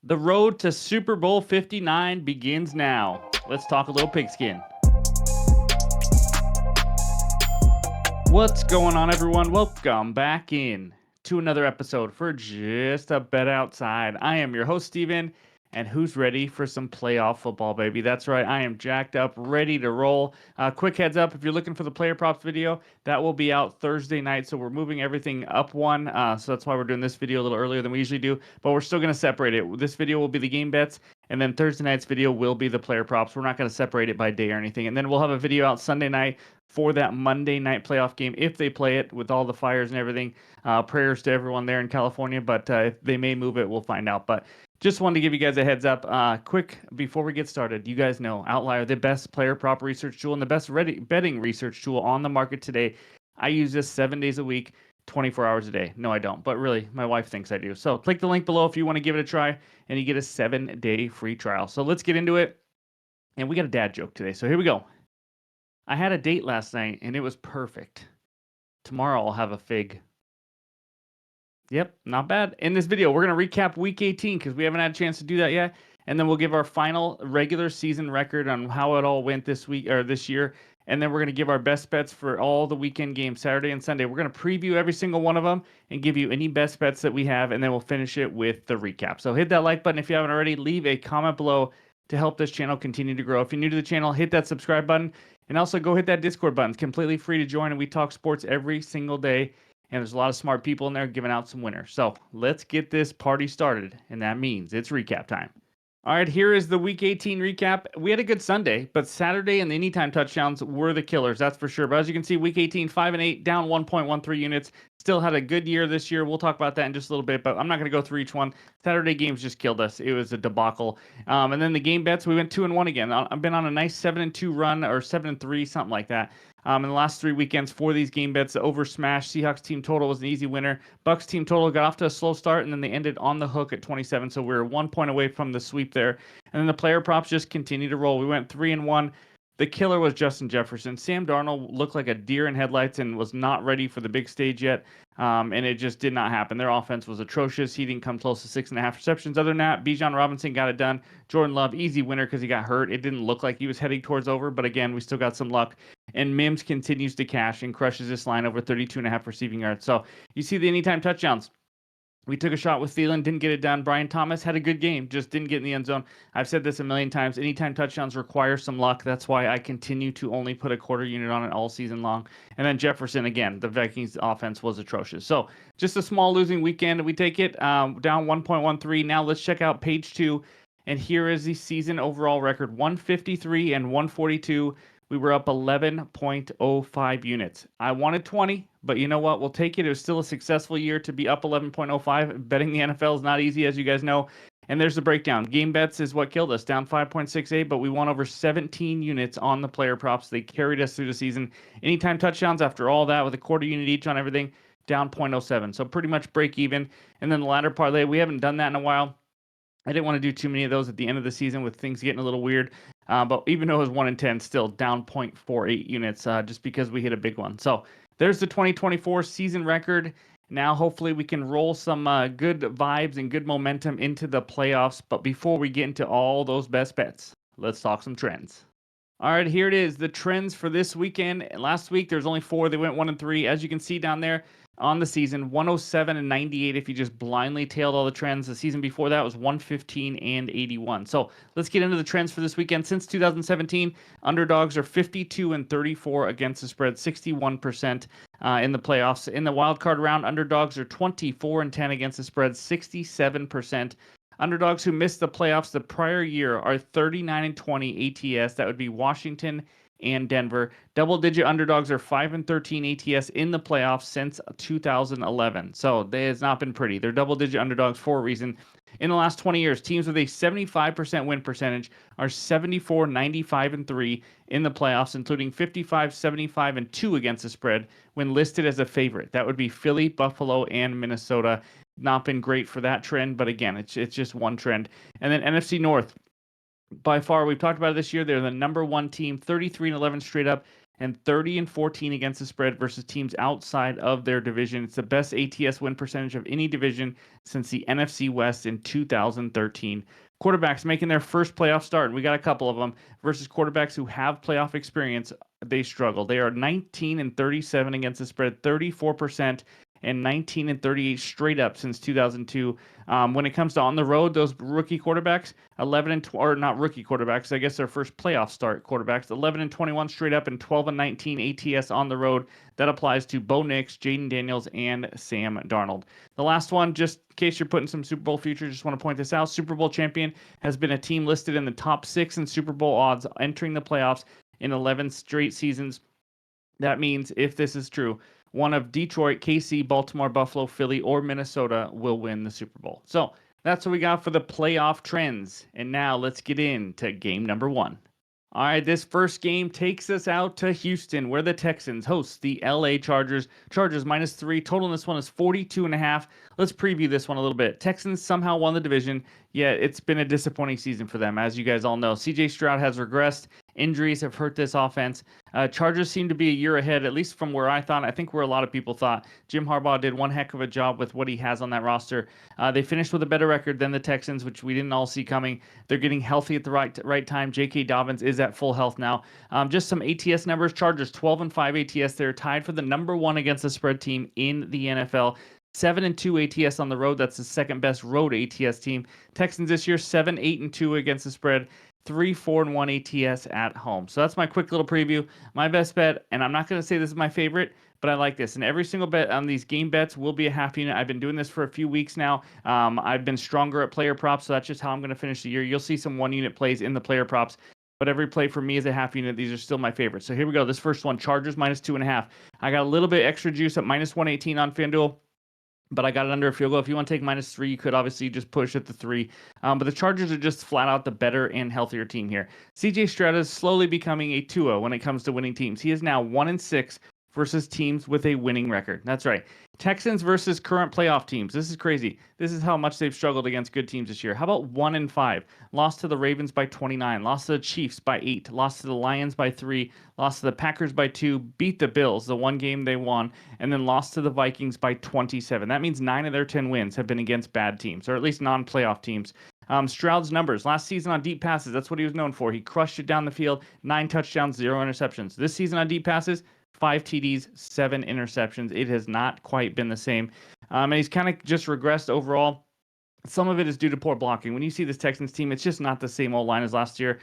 The road to Super Bowl 59 begins now. Let's talk a little pigskin. What's going on, everyone? Welcome back in to another episode for Just a Bet Outside. I am your host, Steven, and who's ready for some playoff football, baby? That's right, I am jacked up, ready to roll. Quick heads up, if you're looking for the player props video, that will be out Thursday night, so we're moving everything up one, so that's why we're doing this video a little earlier than we usually do, but we're still going to separate it. This video will be the game bets, and then Thursday night's video will be the player props. We're not going to separate it by day or anything, and then we'll have a video out Sunday night for that Monday night playoff game if they play it with all the fires and everything. Prayers to everyone there in California, but if they may move it, we'll find out. But just wanted to give you guys a heads up. Quick, before we get started, you guys know OUTLIER, the best player prop research tool and the best betting research tool on the market today. I use this 7 days a week, 24 hours a day. No, I don't, but really, my wife thinks I do. So click the link below if you want to give it a try, and you get a 7-day free trial. So let's get into it. And we got a dad joke today, so here we go. I had a date last night, and it was perfect. Tomorrow I'll have a fig. Yep, not bad. In this video, we're going to recap Week 18 because we haven't had a chance to do that yet. And then we'll give our final regular season record on how it all went this week or this year. And then we're going to give our best bets for all the weekend games, Saturday and Sunday. We're going to preview every single one of them and give you any best bets that we have. And then we'll finish it with the recap. So hit that like button if you haven't already. Leave a comment below to help this channel continue to grow. If you're new to the channel, hit that subscribe button. And also go hit that Discord button. It's completely free to join, and we talk sports every single day. And there's a lot of smart people in there giving out some winners. So let's get this party started, and that means it's recap time. All right, here is the Week 18 recap. We had a good Sunday, but Saturday and the anytime touchdowns were the killers, that's for sure. But as you can see, Week 18, 5-8, down 1.13 units. Still had a good year this year. We'll talk about that in just a little bit, but I'm not going to go through each one. Saturday games just killed us. It was a debacle. And then the game bets, we went 2-1 again. I've been on a nice 7-2 run, or 7-3, something like that. In the last 3 weekends for these game bets, the over smash Seahawks team total was an easy winner. Bucks team total got off to a slow start, and then they ended on the hook at 27. So we were 1 point away from the sweep there. And then the player props just continued to roll. We went 3-1. The killer was Justin Jefferson. Sam Darnold looked like a deer in headlights and was not ready for the big stage yet. And it just did not happen. Their offense was atrocious. He didn't come close to 6.5 receptions. Other than that, Bijan Robinson got it done. Jordan Love, easy winner because he got hurt. It didn't look like he was heading towards over, but again, we still got some luck. And Mims continues to cash and crushes this line over 32.5 receiving yards. So you see the anytime touchdowns. We took a shot with Thielen, didn't get it done. Brian Thomas had a good game, just didn't get in the end zone. I've said this a million times. Anytime touchdowns require some luck. That's why I continue to only put a quarter unit on it all season long. And then Jefferson, again, the Vikings offense was atrocious. So just a small losing weekend. We take it down 1.13. Now let's check out page 2. And here is the season overall record, 153 and 142. We were up 11.05 units. I wanted 20, but you know what? We'll take it. It was still a successful year to be up 11.05. Betting the NFL is not easy, as you guys know. And there's the breakdown. Game bets is what killed us, down 5.68, but we won over 17 units on the player props. They carried us through the season. Anytime touchdowns after all that with a quarter unit each on everything, down 0.07. So pretty much break even. And then the ladder parlay, we haven't done that in a while. I didn't want to do too many of those at the end of the season with things getting a little weird. But even though it was 1-10, still down 0.48 units just because we hit a big one. So there's the 2024 season record. Now, hopefully, we can roll some good vibes and good momentum into the playoffs. But before we get into all those best bets, let's talk some trends. All right, here it is. The trends for this weekend. Last week, there's only 4. They went 1-3. As you can see down there, on the season, 107 and 98 if you just blindly tailed all the trends. The season before that was 115 and 81. So let's get into the trends for this weekend. Since 2017, underdogs are 52 and 34 against the spread, 61% in the playoffs. In the wildcard round, underdogs are 24 and 10 against the spread, 67%. Underdogs who missed the playoffs the prior year are 39 and 20 ATS. That would be Washington and Denver. Double-digit underdogs are 5 and 13 ATS in the playoffs since 2011. So it has not been pretty. They're double-digit underdogs for a reason. In the last 20 years, teams with a 75% win percentage are 74, 95, and 3 in the playoffs, including 55, 75, and 2 against the spread when listed as a favorite. That would be Philly, Buffalo, and Minnesota. Not been great for that trend, but again, it's just one trend. And then NFC North. By far, we've talked about it this year. They're the number 1 team, 33 and 11 straight up. and 30-14 against the spread versus teams outside of their division. It's the best ATS win percentage of any division since the NFC West in 2013. Quarterbacks making their first playoff start, and we got a couple of them, versus quarterbacks who have playoff experience, they struggle. They are 19-37 against the spread, 34%, and 19-38 straight up since 2002. When it comes to on the road, those rookie quarterbacks, or not rookie quarterbacks, I guess their first playoff start quarterbacks, 11-21 straight up and 12-19 ATS on the road. That applies to Bo Nix, Jaden Daniels, and Sam Darnold. The last one, just in case you're putting some Super Bowl futures, just want to point this out. Super Bowl champion has been a team listed in the top 6 in Super Bowl odds entering the playoffs in 11 straight seasons. That means, if this is true, one of Detroit, KC, Baltimore, Buffalo, Philly, or Minnesota will win the Super Bowl. So that's what we got for the playoff trends. And now let's get into game number 1. All right, this first game takes us out to Houston, where the Texans host the LA Chargers. Chargers -3. Total in this one is 42.5. Let's preview this one a little bit. Texans somehow won the division, yet it's been a disappointing season for them, as you guys all know. CJ Stroud has regressed. Injuries have hurt this offense. Chargers seem to be a year ahead, at least from where I thought. I think where a lot of people thought. Jim Harbaugh did one heck of a job with what he has on that roster. They finished with a better record than the Texans, which we didn't all see coming. They're getting healthy at the right time. J.K. Dobbins is at full health now. Just some ATS numbers. Chargers 12-5 ATS. They're tied for the number 1 against the spread team in the NFL. 7-2 ATS on the road. That's the second best road ATS team. Texans this year 7-8-2 against the spread. 3-4-1 ATS at home. So that's my quick little preview. My best bet, and I'm not going to say this is my favorite, but I like this. And every single bet on these game bets will be a half unit. I've been doing this for a few weeks now. I've been stronger at player props, so that's just how I'm going to finish the year. You'll see some 1-unit plays in the player props, but every play for me is a half unit. These are still my favorites. So here we go. This first one, Chargers -2.5. I got a little bit extra juice at -118 on FanDuel, but I got it under a field goal. If you want to take -3, you could obviously just push at the 3. But the Chargers are just flat out the better and healthier team here. CJ Stroud is slowly becoming a Tua when it comes to winning teams. He is now 1-6 versus teams with a winning record. That's right. Texans versus current playoff teams. This is crazy. This is how much they've struggled against good teams this year. How about 1-5? Lost to the Ravens by 29. Lost to the Chiefs by 8. Lost to the Lions by 3. Lost to the Packers by 2. Beat the Bills, the one game they won. And then lost to the Vikings by 27. That means 9 of their 10 wins have been against bad teams, or at least non-playoff teams. Stroud's numbers. Last season on deep passes, that's what he was known for. He crushed it down the field. 9 touchdowns, 0 interceptions. This season on deep passes, 5 TDs, 7 interceptions. It has not quite been the same. And he's kind of just regressed overall. Some of it is due to poor blocking. When you see this Texans team, it's just not the same old line as last year.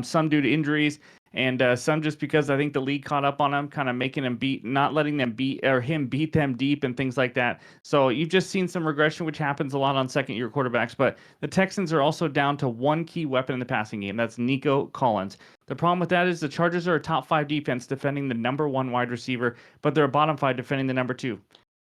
Some due to injuries, and some just because I think the league caught up on him, kind of making him not letting them him beat them deep and things like that. So you've just seen some regression, which happens a lot on second-year quarterbacks. But the Texans are also down to one key weapon in the passing game. That's Nico Collins. The problem with that is the Chargers are a top 5 defense defending the number 1 wide receiver, but they're a bottom 5 defending the number 2.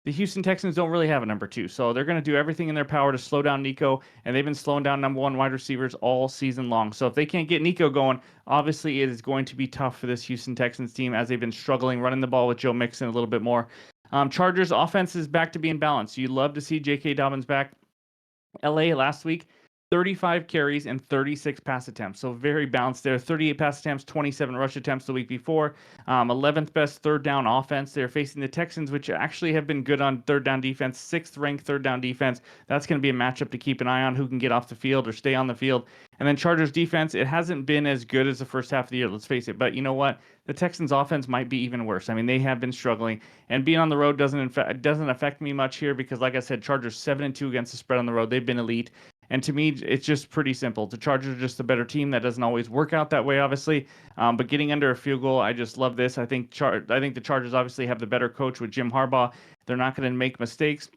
The Houston Texans don't really have a number 2, so they're going to do everything in their power to slow down Nico, and they've been slowing down number 1 wide receivers all season long. So if they can't get Nico going, obviously it is going to be tough for this Houston Texans team, as they've been struggling running the ball with Joe Mixon a little bit more. Chargers offense is back to being balanced. You'd love to see J.K. Dobbins back. LA last week, 35 carries and 36 pass attempts. So very balanced there. 38 pass attempts, 27 rush attempts the week before. 11th best third down offense. They're facing the Texans, which actually have been good on third down defense. 6th ranked third down defense. That's going to be a matchup to keep an eye on, who can get off the field or stay on the field. And then Chargers defense, it hasn't been as good as the first half of the year, let's face it. But you know what? The Texans offense might be even worse. I mean, they have been struggling. And being on the road doesn't affect me much here because, like I said, Chargers 7-2 against the spread on the road. They've been elite. And to me, it's just pretty simple. The Chargers are just the better team. That doesn't always work out that way, obviously. But getting under a field goal, I just love this. I think the Chargers obviously have the better coach with Jim Harbaugh. They're not going to make mistakes.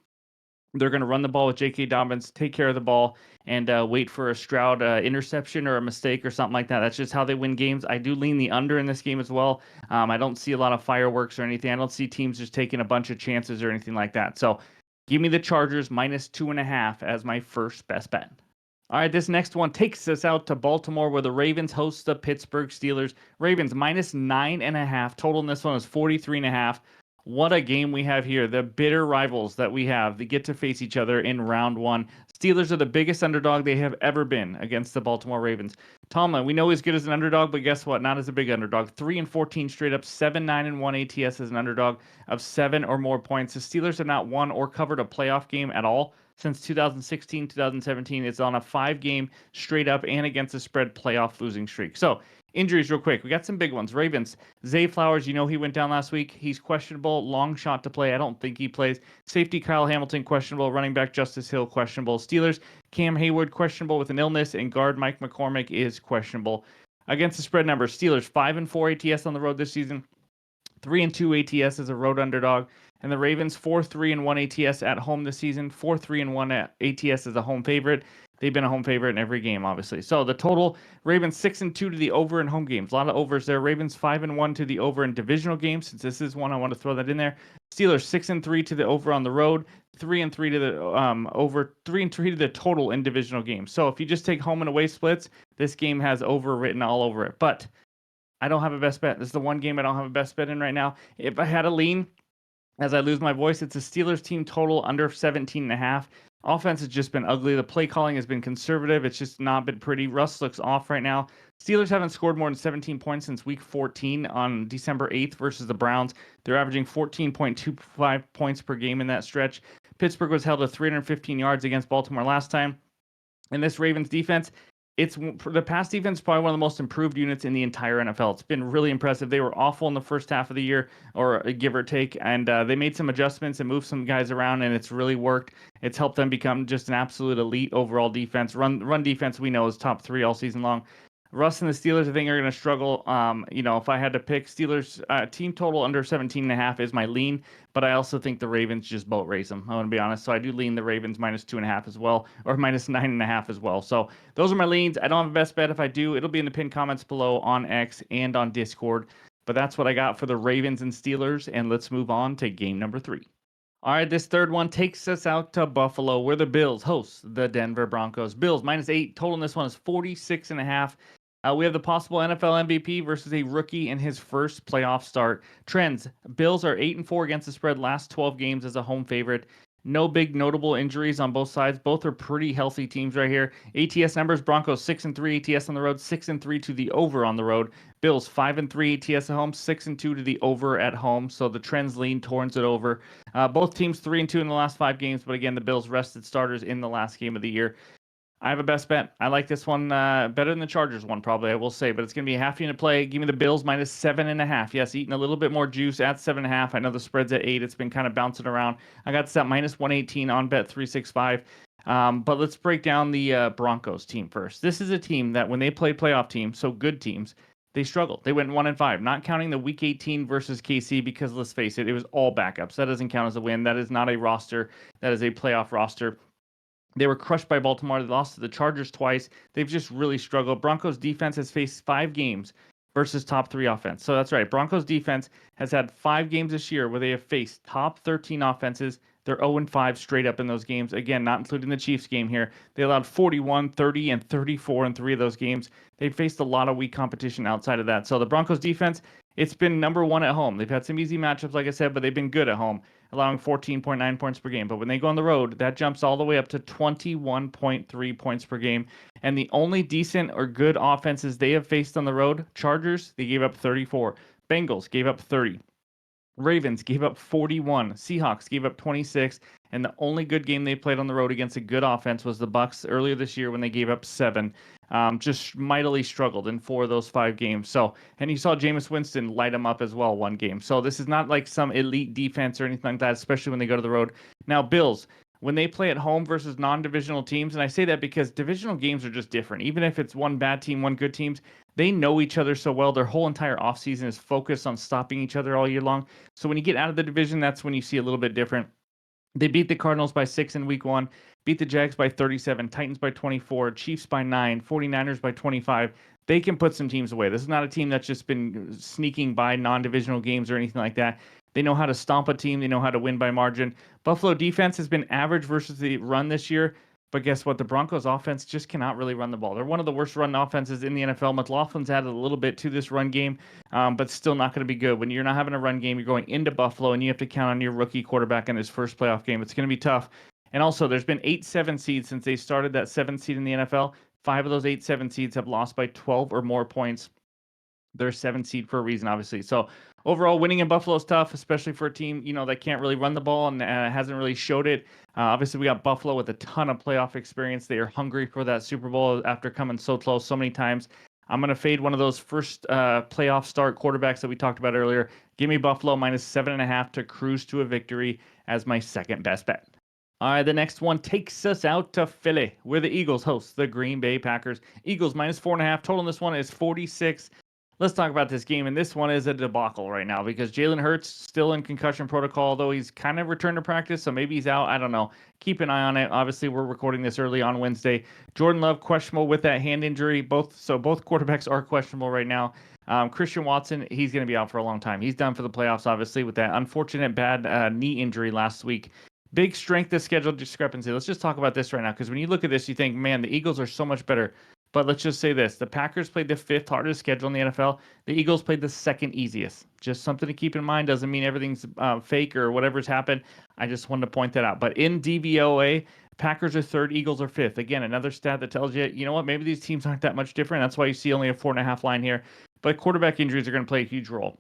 They're going to run the ball with J.K. Dobbins, take care of the ball, and wait for a Stroud interception or a mistake or something like that. That's just how they win games. I do lean the under in this game as well. I don't see a lot of fireworks or anything. I don't see teams just taking a bunch of chances or anything like that. So give me the Chargers -2.5 as my first best bet. All right, this next one takes us out to Baltimore, where the Ravens host the Pittsburgh Steelers. Ravens -9.5. Total in this one is 43.5. What a game we have here. The bitter rivals that we have, they get to face each other in round one. Steelers are the biggest underdog they have ever been against the Baltimore Ravens. Tomlin, we know he's good as an underdog, but guess what? Not as a big underdog. 3-14 straight up, 7-9-1 ATS as an underdog of 7 or more points. The Steelers have not won or covered a playoff game at all since 2016, 2017. It's on a 5-game straight up and against the spread playoff losing streak. So, injuries, real quick. We got some big ones. Ravens. Zay Flowers, you know he went down last week. He's questionable. Long shot to play. I don't think he plays. Safety Kyle Hamilton, questionable. Running back Justice Hill, questionable. Steelers, Cam Hayward, questionable with an illness. And guard Mike McCormick is questionable. Against the spread numbers, Steelers 5-4 ATS on the road this season. 3-2 ATS as a road underdog. And the Ravens 4-3-1 ATS at home this season. 4-3-1 ATS as a home favorite. They've been a home favorite in every game, obviously. So the total, Ravens 6-2 to the over in home games. A lot of overs there. Ravens 5-1 to the over in divisional games. Since this is one, I want to throw that in there. Steelers 6-3 to the over on the road. 3-3 to the over. 3-3 to the total in divisional games. So if you just take home and away splits, this game has over written all over it. But I don't have a best bet. This is the one game I don't have a best bet in right now. If I had a lean, as I lose my voice, it's a Steelers team total under 17.5. Offense has just been ugly. The play calling has been conservative. It's just not been pretty. Russ looks off right now. Steelers haven't scored more than 17 points since week 14 on December 8th versus the Browns. They're averaging 14.25 points per game in that stretch. Pittsburgh was held to 315 yards against Baltimore last time. And this Ravens defense, it's the pass defense is probably one of the most improved units in the entire NFL. It's been really impressive. They were awful in the first half of the year, or give or take, and they made some adjustments and moved some guys around, and it's really worked. It's helped them become just an absolute elite overall defense. Run defense we know is top 3 all season long. Russ and the Steelers, I think, are going to struggle. If I had to pick, Steelers team total under 17.5 is my lean, but I also think the Ravens just boat race them. I want to be honest. So I do lean the Ravens -2.5 as well, or -9.5 as well. So those are my leans. I don't have a best bet. If I do, it'll be in the pinned comments below on X and on Discord. But that's what I got for the Ravens and Steelers. And let's move on to game number 3. All right, this third one takes us out to Buffalo, where the Bills host the Denver Broncos. Bills -8. Total in this one is 46.5. We have the possible NFL MVP versus a rookie in his first playoff start. Trends: Bills are 8-4 against the spread last 12 games as a home favorite. No big notable injuries on both sides. Both are pretty healthy teams right here. ATS numbers: Broncos 6-3 ATS on the road, 6-3 to the over on the road. Bills 5-3 ATS at home, 6-2 to the over at home. So the trends lean towards it over. Both teams 3-2 in the last 5 games, but again, the Bills rested starters in the last game of the year. I have a best bet. I like this one better than the Chargers one, probably, I will say. But it's going to be a half unit play. Give me the Bills -7.5. Yes, eating a little bit more juice at 7.5. I know the spread's at 8. It's been kind of bouncing around. I got set -118 on Bet365. But let's break down the Broncos team first. This is a team that when they play playoff teams, so good teams, they struggled. They went 1-5, not counting the Week 18 versus KC because, let's face it, it was all backups. That doesn't count as a win. That is not a roster. That is a playoff roster. They were crushed by Baltimore. They lost to the Chargers twice. They've just really struggled. Broncos defense has faced 5 games versus top 3 offense. So that's right. Broncos defense has had 5 games this year where they have faced top 13 offenses. They're 0-5 straight up in those games. Again, not including the Chiefs game here. They allowed 41, 30, and 34 in 3 of those games. They've faced a lot of weak competition outside of that. So the Broncos defense, it's been number 1 at home. They've had some easy matchups, like I said, but they've been good at home, allowing 14.9 points per game. But when they go on the road, that jumps all the way up to 21.3 points per game. And the only decent or good offenses they have faced on the road, Chargers, they gave up 34. Bengals gave up 30. Ravens gave up 41. Seahawks gave up 26. And the only good game they played on the road against a good offense was the Bucs earlier this year when they gave up 7. Just mightily struggled in 4 of those 5 games. So, and you saw Jameis Winston light them up as well one game. So this is not like some elite defense or anything like that, especially when they go to the road. Now, Bills, when they play at home versus non-divisional teams, and I say that because divisional games are just different. Even if it's one bad team, one good teams, they know each other so well. Their whole entire offseason is focused on stopping each other all year long. So when you get out of the division, that's when you see a little bit different. They beat the Cardinals by 6 in week 1, beat the Jags by 37, Titans by 24, Chiefs by 9, 49ers by 25. They can put some teams away. This is not a team that's just been sneaking by non-divisional games or anything like that. They know how to stomp a team. They know how to win by margin. Buffalo defense has been average versus the run this year. But guess what? The Broncos offense just cannot really run the ball. They're one of the worst run offenses in the NFL. McLaughlin's added a little bit to this run game, but still not going to be good. When you're not having a run game, you're going into Buffalo and you have to count on your rookie quarterback in his first playoff game. It's going to be tough. And also, there's been 8-7 seeds since they started that 7th seed in the NFL. 5 of those 8-7 seeds have lost by 12 or more points. They're 7th seed for a reason, obviously. So overall, winning in Buffalo is tough, especially for a team that can't really run the ball and hasn't really showed it. Obviously, we got Buffalo with a ton of playoff experience. They are hungry for that Super Bowl after coming so close so many times. I'm going to fade one of those first playoff start quarterbacks that we talked about earlier. Give me Buffalo minus 7.5 to cruise to a victory as my second best bet. All right, the next one takes us out to Philly, where the Eagles host the Green Bay Packers. Eagles minus 4.5. Total in this one is 46. Let's talk about this game, and this one is a debacle right now because Jalen Hurts still in concussion protocol, though he's kind of returned to practice, so maybe he's out. I don't know. Keep an eye on it. Obviously, we're recording this early on Wednesday. Jordan Love questionable with that hand injury. Both quarterbacks are questionable right now. Christian Watson, he's going to be out for a long time. He's done for the playoffs, obviously, with that unfortunate bad knee injury last week. Big strength of schedule discrepancy. Let's just talk about this right now because when you look at this, you think, man, the Eagles are so much better. But let's just say this. The Packers played the 5th hardest schedule in the NFL. The Eagles played the 2nd easiest. Just something to keep in mind. Doesn't mean everything's fake or whatever's happened. I just wanted to point that out. But in DVOA, Packers are 3rd, Eagles are 5th. Again, another stat that tells you, you know what, maybe these teams aren't that much different. That's why you see only a 4.5 line here. But quarterback injuries are going to play a huge role.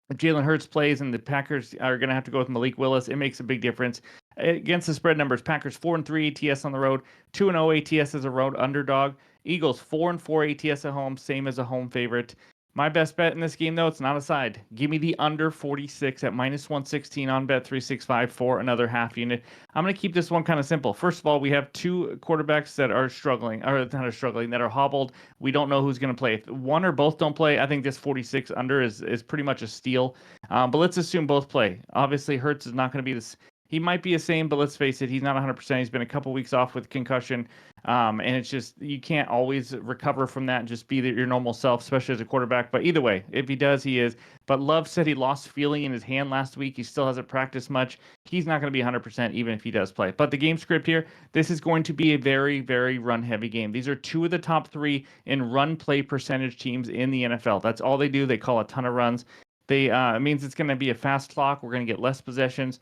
If Jalen Hurts plays and the Packers are going to have to go with Malik Willis, it makes a big difference. Against the spread numbers, Packers 4-3 ATS on the road, 2-0 ATS as a road underdog. Eagles 4-4 ATS at home, same as a home favorite. My best bet in this game, though, it's not a side. Give me the under 46 at minus 116 on Bet365 for another half unit. I'm going to keep this one kind of simple. First of all, we have 2 quarterbacks that are struggling, or not are struggling, that are hobbled. We don't know who's going to play. If one or both don't play, I think this 46 under is pretty much a steal. But let's assume both play. Obviously, Hurts is not going to be this. He might be the same, but let's face it, he's not 100%. He's been a couple weeks off with concussion, and it's just you can't always recover from that and just be your normal self, especially as a quarterback. But either way, if he does, he is. But Love said he lost feeling in his hand last week. He still hasn't practiced much. He's not going to be 100% even if he does play. But the game script here, this is going to be a very, very run-heavy game. These are 2 of the top 3 in run play percentage teams in the NFL. That's all they do. They call a ton of runs. It means it's going to be a fast clock. We're going to get less possessions.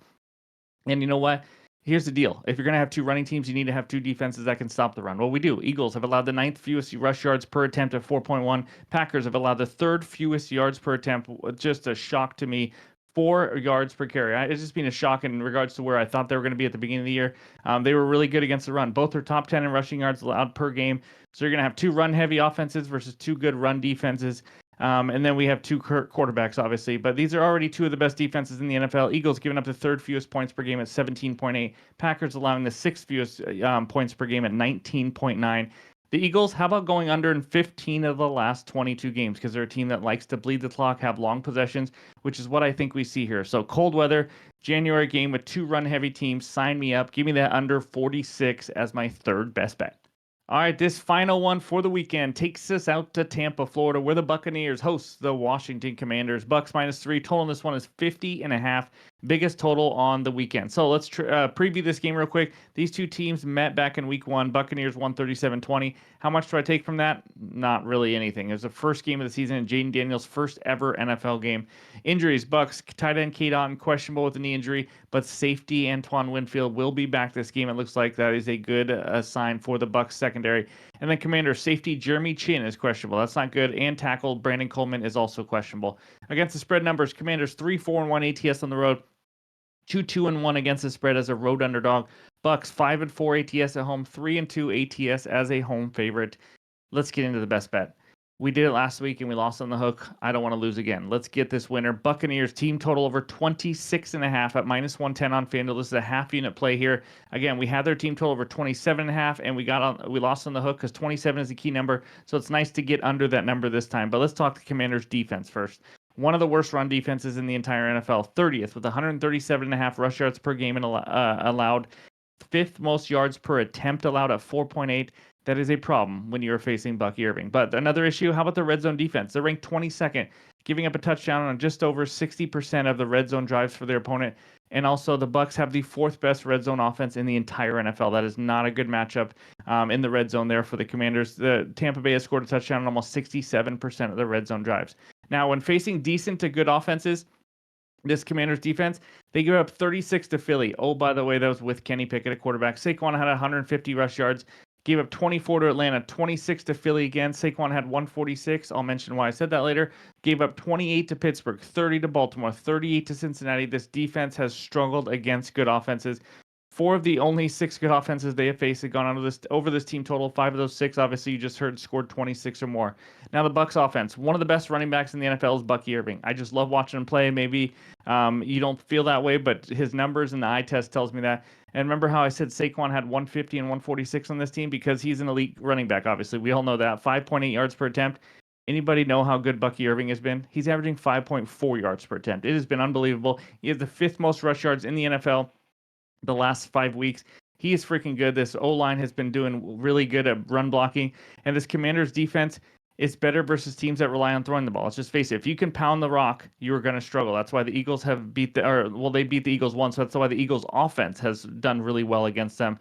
And you know what? Here's the deal. If you're going to have 2 running teams, you need to have 2 defenses that can stop the run. Well, we do. Eagles have allowed the 9th fewest rush yards per attempt at 4.1. Packers have allowed the 3rd fewest yards per attempt. Just a shock to me. 4 yards per carry. It's just been a shock in regards to where I thought they were going to be at the beginning of the year. They were really good against the run. Both are top 10 in rushing yards allowed per game. So you're going to have 2 run-heavy offenses versus 2 good run defenses. And then we have 2 quarterbacks, obviously. But these are already 2 of the best defenses in the NFL. Eagles giving up the 3rd fewest points per game at 17.8. Packers allowing the 6th fewest points per game at 19.9. The Eagles, how about going under in 15 of the last 22 games? Because they're a team that likes to bleed the clock, have long possessions, which is what I think we see here. So cold weather, January game with 2 run-heavy teams. Sign me up. Give me that under 46 as my 3rd best bet. All right, this final one for the weekend takes us out to Tampa, Florida, where the Buccaneers host the Washington Commanders. Bucks minus 3. Total in this one is 50.5. Biggest total on the weekend. So let's preview this game real quick. These 2 teams met back in week 1. Buccaneers won 37-20. How much do I take from that? Not really anything. It was the first game of the season and Jaden Daniels' first ever NFL game. Injuries, Bucks, tight end Kate Otten questionable with a knee injury, but safety Antoine Winfield will be back this game. It looks like that is a good sign for the Bucks secondary. And then Commander safety Jeremy Chin is questionable. That's not good. And tackle Brandon Coleman is also questionable. Against the spread numbers, Commanders 3-4-1 ATS on the road. 2-2-1 against the spread as a road underdog. Bucks 5-4 ATS at home, 3-2 ATS as a home favorite. Let's get into the best bet. We did it last week and we lost on the hook. I don't want to lose again. Let's get this winner. Buccaneers team total over 26.5 at minus 110 on FanDuel. This is a half unit play here. Again, we had their team total over 27.5 and we lost on the hook because 27 is the key number. So it's nice to get under that number this time. But let's talk the Commanders defense first. One of the worst run defenses in the entire NFL, 30th with 137.5 rush yards per game and allowed, 5th most yards per attempt allowed at 4.8. That is a problem when you're facing Bucky Irving. But another issue, how about the red zone defense? They're ranked 22nd, giving up a touchdown on just over 60% of the red zone drives for their opponent. And also, the Bucks have the fourth best red zone offense in the entire NFL. That is not a good matchup in the red zone there for the Commanders. The Tampa Bay has scored a touchdown on almost 67% of the red zone drives. Now, when facing decent to good offenses, this Commanders defense, they give up 36 to Philly. Oh, by the way, that was with Kenny Pickett at quarterback. Saquon had 150 rush yards, gave up 24 to Atlanta, 26 to Philly again. Saquon had 146. I'll mention why I said that later. Gave up 28 to Pittsburgh, 30 to Baltimore, 38 to Cincinnati. This defense has struggled against good offenses. 4 of the only 6 good offenses they have faced have gone over this team total. 5 of those 6, obviously, you just heard, scored 26 or more. Now, the Bucks offense, one of the best running backs in the NFL is Bucky Irving. I just love watching him play. Maybe you don't feel that way, but his numbers in the eye test tells me that. And remember how I said Saquon had 150 and 146 on this team? Because he's an elite running back, obviously. We all know that. 5.8 yards per attempt. Anybody know how good Bucky Irving has been? He's averaging 5.4 yards per attempt. It has been unbelievable. He has the 5th most rush yards in the NFL the last 5 weeks. He is freaking good. This O-line has been doing really good at run blocking. And this Commanders defense is better versus teams that rely on throwing the ball. Let's just face it. If you can pound the rock, you're going to struggle. That's why the Eagles have they beat the Eagles once. So that's why the Eagles offense has done really well against them.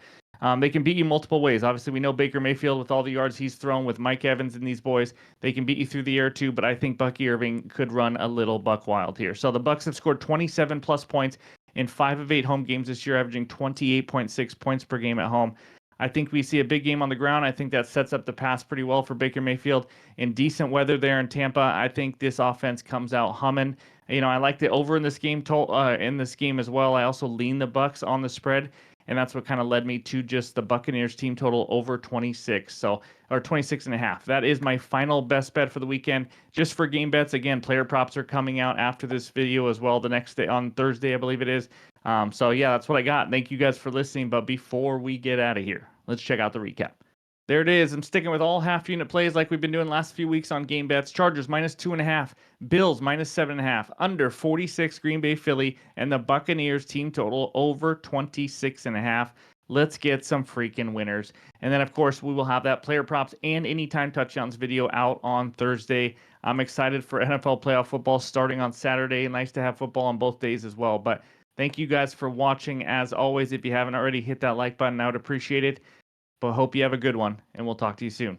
They can beat you multiple ways. Obviously, we know Baker Mayfield, with all the yards he's thrown, with Mike Evans and these boys, they can beat you through the air too, but I think Bucky Irving could run a little buck wild here. So the Bucks have scored 27 plus points in 5 of 8 home games this year, averaging 28.6 points per game at home. I think we see a big game on the ground. I think that sets up the pass pretty well for Baker Mayfield. In decent weather there in Tampa, I think this offense comes out humming. I like the over in this game as well. I also lean the Bucks on the spread, and that's what kind of led me to just the Buccaneers team total over 26, or 26.5. That is my final best bet for the weekend. Just for game bets, again, player props are coming out after this video as well the next day, on Thursday, I believe it is. So yeah, that's what I got. Thank you guys for listening. But before we get out of here, let's check out the recap. There it is. I'm sticking with all half unit plays like we've been doing last few weeks on game bets. Chargers minus 2.5, Bills minus 7.5, under 46 Green Bay Philly, and the Buccaneers team total over 26.5. Let's get some freaking winners. And then, of course, we will have that player props and anytime touchdowns video out on Thursday. I'm excited for NFL playoff football starting on Saturday. Nice to have football on both days as well. But thank you guys for watching. As always, if you haven't already, hit that like button. I would appreciate it. But hope you have a good one, and we'll talk to you soon.